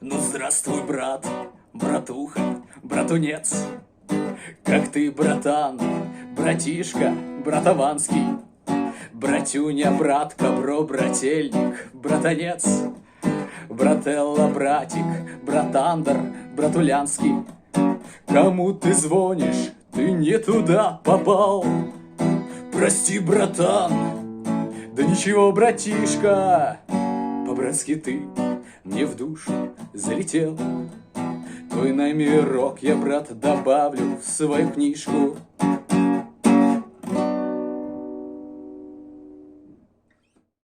Ну здравствуй, брат, братуха, братунец. Как ты, братан, братишка, братованский, братюня, братка, бро, брательник, братанец, брателла, братик, братандер, братулянский. Кому ты звонишь? Ты не туда попал. Прости, братан. Да ничего, братишка, по-братски ты мне в душу залетел. Твой номерок я, брат, добавлю в свою книжку.